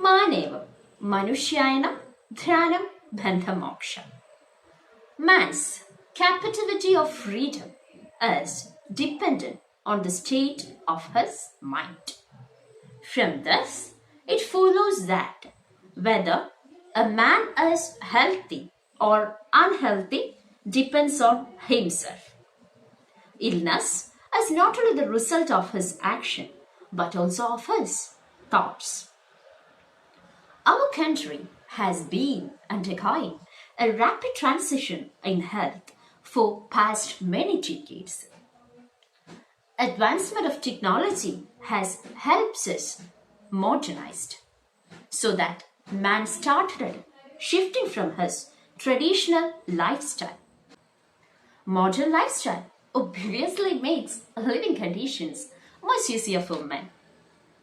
Maneva Manushyanam Dhyanam Bandhamoksha. Man's captivity of freedom is dependent on the state of his mind. From this, it follows that whether a man is healthy or unhealthy depends on himself. Illness is not only the result of his action but also of his thoughts. Our country has been undergoing a rapid transition in health for past many decades. Advancement of technology has helped us modernized so that man started shifting from his traditional lifestyle. Modern lifestyle obviously makes living conditions much easier for men.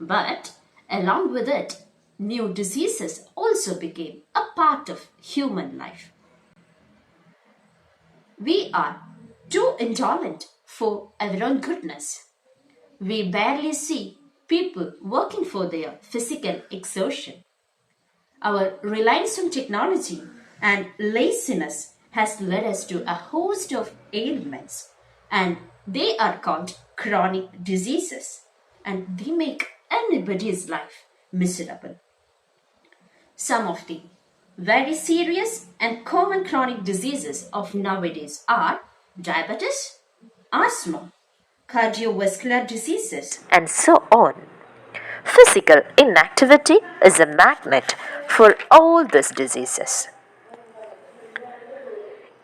But along with it, new diseases also became a part of human life. We are too indolent for our own goodness. We barely see people working for their physical exertion. Our reliance on technology and laziness has led us to a host of ailments, and they are called chronic diseases, and they make anybody's life miserable. Some of the very serious and common chronic diseases of nowadays are diabetes, asthma, cardiovascular diseases, and so on. Physical inactivity is a magnet for all these diseases.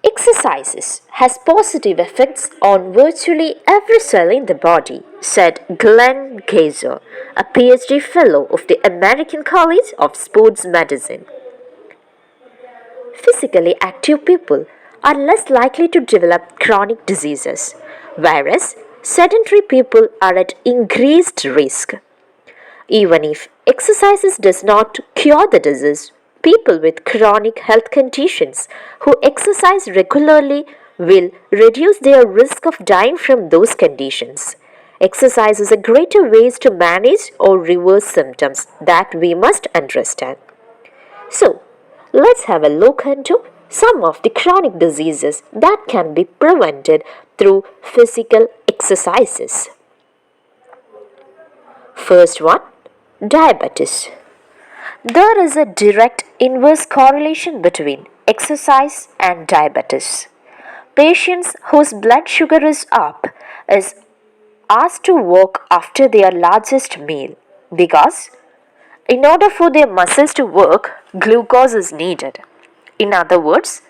Exercises has positive effects on virtually every cell in the body, said Glenn Gazer, a PhD fellow of the American College of Sports Medicine. Physically active people are less likely to develop chronic diseases, whereas sedentary people are at increased risk. Even if exercises does not cure the disease, people with chronic health conditions who exercise regularly will reduce their risk of dying from those conditions. Exercise is a greater ways to manage or reverse symptoms that we must understand. So, let's have a look into some of the chronic diseases that can be prevented through physical exercises. First one, diabetes. There is a direct inverse correlation between exercise and diabetes. Patients whose blood sugar is up is asked to walk after their largest meal because in order for their muscles to work, glucose is needed. In other words,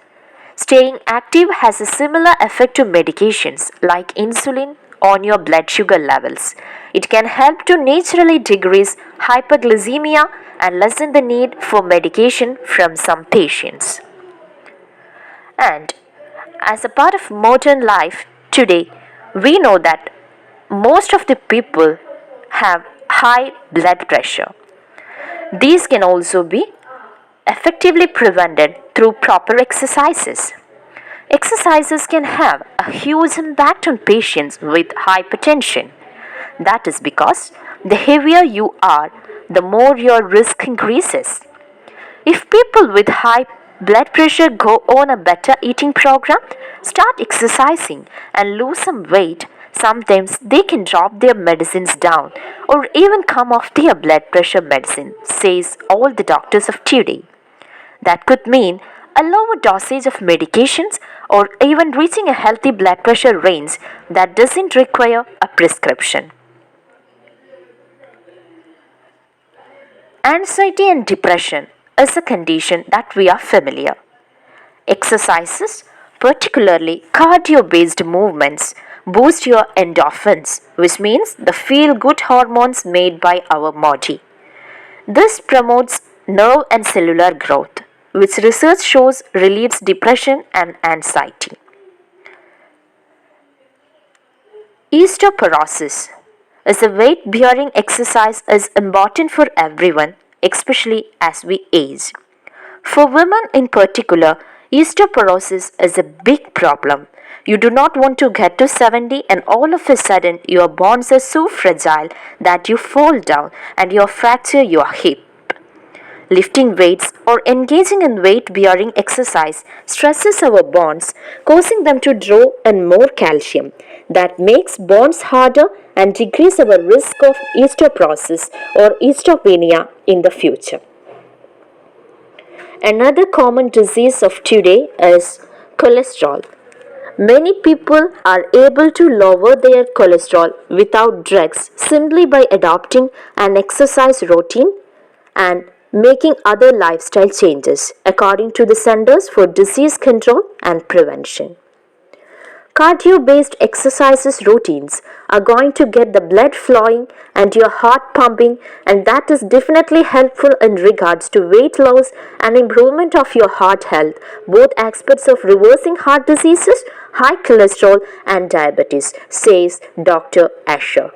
staying active has a similar effect to medications like insulin on your blood sugar levels. It can help to naturally decrease hyperglycemia and lessen the need for medication from some patients. And as a part of modern life today, we know that most of the people have high blood pressure. These can also be effectively prevented through proper exercises. Exercises can have a huge impact on patients with hypertension. That is because the heavier you are, the more your risk increases. If people with high blood pressure go on a better eating program, start exercising, and lose some weight, sometimes they can drop their medicines down or even come off their blood pressure medicine, says all the doctors of today. That could mean a lower dosage of medications or even reaching a healthy blood pressure range that doesn't require a prescription. Anxiety and depression is a condition that we are familiar. Exercises, particularly cardio based movements, boost your endorphins, which means the feel good hormones made by our body. This promotes nerve and cellular growth, which research shows relieves depression and anxiety. Osteoporosis is a weight bearing exercise is important for everyone, especially as we age. For women in particular, osteoporosis is a big problem. You do not want to get to 70 and all of a sudden your bones are so fragile that you fall down and you fracture your hip. Lifting weights or engaging in weight bearing exercise stresses our bones, causing them to draw in more calcium. That makes bones harder and decrease our risk of osteoporosis or osteopenia in the future. Another common disease of today is cholesterol. Many people are able to lower their cholesterol without drugs simply by adopting an exercise routine and making other lifestyle changes, according to the Centers for Disease Control and Prevention. Cardio based exercises routines are going to get the blood flowing and your heart pumping, and that is definitely helpful in regards to weight loss and improvement of your heart health, both aspects of reversing heart diseases, high cholesterol, and diabetes, says Dr. Asher.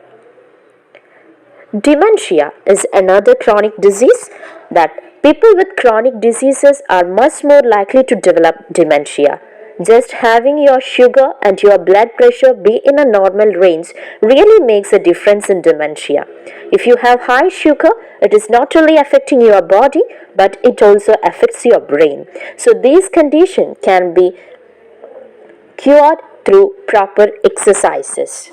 Dementia is another chronic disease that people with chronic diseases are much more likely to develop dementia. Just having your sugar and your blood pressure be in a normal range really makes a difference in dementia. If you have high sugar, it is not only affecting your body but it also affects your brain. So these conditions can be cured through proper exercises.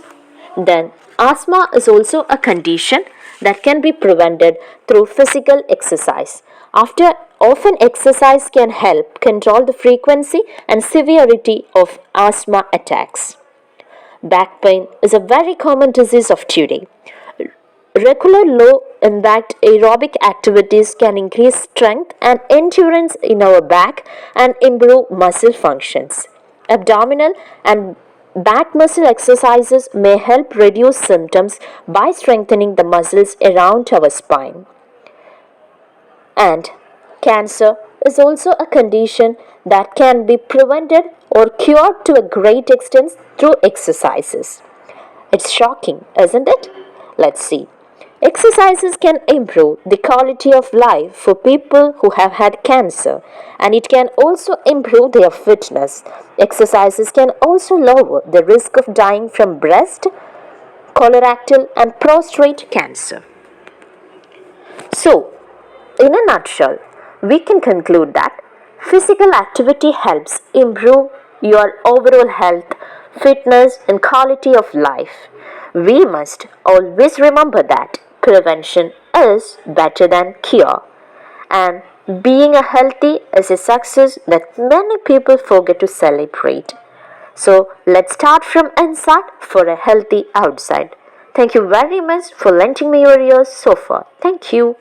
Then, asthma is also a condition that can be prevented through physical exercise. After often exercise can help control the frequency and severity of asthma attacks. Back pain is a very common disease of today. Regular low impact aerobic activities can increase strength and endurance in our back and improve muscle functions. Abdominal and back muscle exercises may help reduce symptoms by strengthening the muscles around our spine. And cancer is also a condition that can be prevented or cured to a great extent through exercises. It's shocking, isn't it? Let's see. Exercises can improve the quality of life for people who have had cancer, and it can also improve their fitness. Exercises can also lower the risk of dying from breast, colorectal, and prostate cancer. So, in a nutshell, we can conclude that physical activity helps improve your overall health, fitness, and quality of life. We must always remember that prevention is better than cure, and being a healthy is a success that many people forget to celebrate. So let's start from inside for a healthy outside. Thank you very much for lending me your ears so far. Thank you.